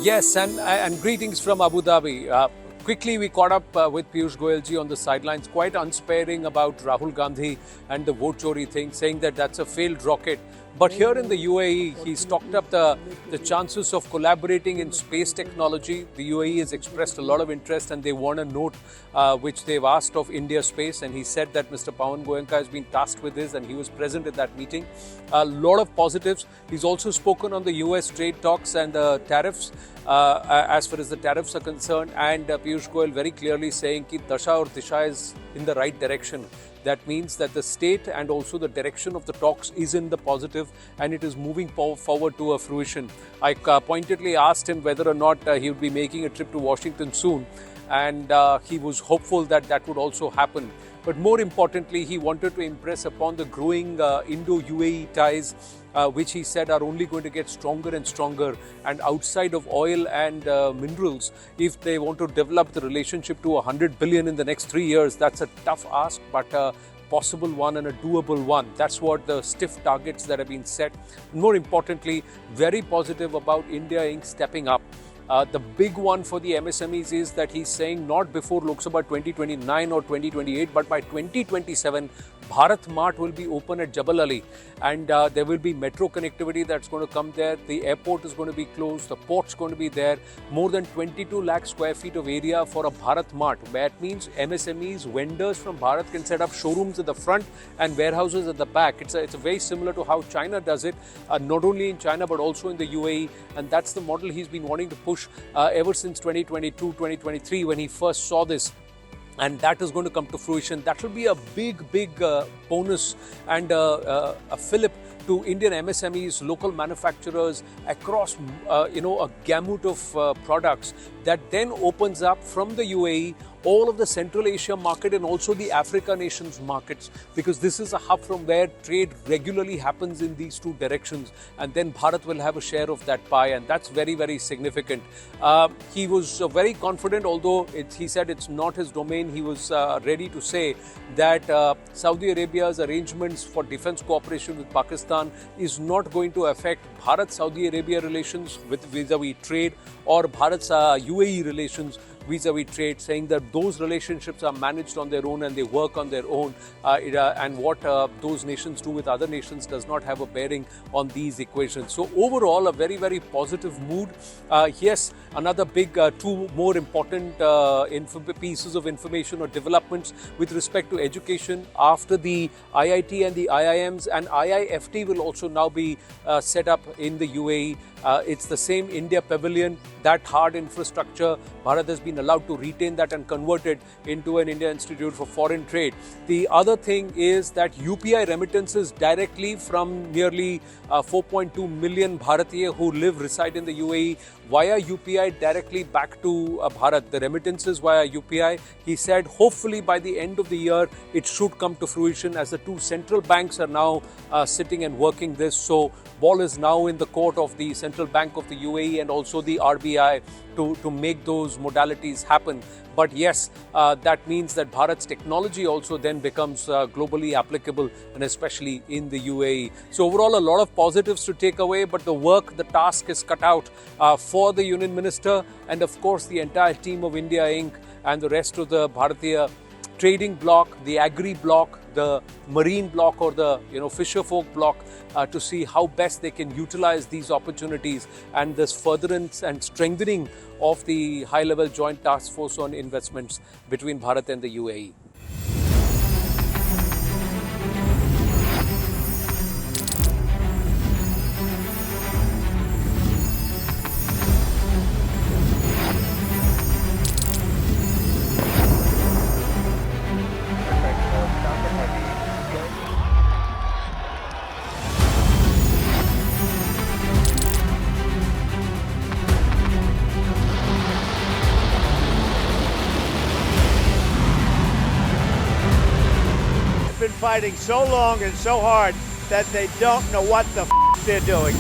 Yes, and greetings from Abu Dhabi. Quickly, we caught up with Piyush Goyal ji on the sidelines, quite unsparing about Rahul Gandhi and the vote chori thing, saying that that's a failed rocket. But here in the UAE, he's talked up the chances of collaborating in space technology. The UAE has expressed a lot of interest and they want a note which they've asked of India Space. And he said that Mr. Pawan Goenka has been tasked with this and he was present at that meeting. A lot of positives. He's also spoken on the US trade talks and the tariffs as far as the tariffs are concerned. And Piyush Goyal very clearly saying that Dasha or Disha is in the right direction. That means that the state and also the direction of the talks is in the positive and it is moving forward to a fruition. I pointedly asked him whether or not he would be making a trip to Washington soon, and he was hopeful that that would also happen. But more importantly, he wanted to impress upon the growing Indo-UAE ties, which he said are only going to get stronger and stronger. And outside of oil and minerals, if they want to develop the relationship to 100 billion in the next 3 years, that's a tough ask, but a possible one and a doable one. That's what the stiff targets that have been set. More importantly, very positive about India Inc. stepping up. The big one for the MSMEs is that he's saying not before Lok Sabha 2029 or 2028, but by 2027, Bharat Mart will be open at Jabal Ali, and there will be metro connectivity that's going to come there. The airport is going to be closed, the port's going to be there. More than 22 lakh square feet of area for a Bharat Mart. That means MSMEs, vendors from Bharat can set up showrooms at the front and warehouses at the back. It's a very similar to how China does it, not only in China but also in the UAE, and that's the model he's been wanting to push ever since 2022, 2023 when he first saw this. And that is going to come to fruition. That will be a big bonus and a fillip to Indian MSMEs, local manufacturers across, a gamut of products that then opens up from the UAE all of the Central Asia market and also the Africa nations markets, because this is a hub from where trade regularly happens in these two directions, and then Bharat will have a share of that pie, and that's very significant. He was very confident, although he said it's not his domain. He was ready to say that Saudi Arabia's arrangements for defense cooperation with Pakistan is not going to affect Bharat-Saudi Arabia relations with vis-a-vis trade or Bharat's UAE relations vis-a-vis trade, saying that those relationships are managed on their own and they work on their own, and what those nations do with other nations does not have a bearing on these equations. So overall, a very positive mood. Yes, another big two more important pieces of information or developments with respect to education after the IIT and the IIMs, and IIFT will also now be set up in the UAE. It's the same India Pavilion, that hard infrastructure. Bharat has been allowed to retain that and convert it into an India Institute for Foreign Trade. The other thing is that UPI remittances directly from nearly 4.2 million Bharatiya who reside in the UAE via UPI directly back to Bharat. The remittances via UPI, he said, hopefully by the end of the year, it should come to fruition as the two central banks are now sitting and working this. So ball is now in the court of the Central Bank of the UAE and also the RBI to make those modalities happen. But yes, that means that Bharat's technology also then becomes globally applicable, and especially in the UAE. So overall, a lot of positives to take away, but the task is cut out for the Union Minister and of course the entire team of India Inc. and the rest of the Bharatiya trading bloc, the agri bloc, the marine bloc or the fisher folk bloc, to see how best they can utilize these opportunities and this furtherance and strengthening of the high-level joint task force on investments between Bharat and the UAE. Been fighting so long and so hard that they don't know what the they're doing.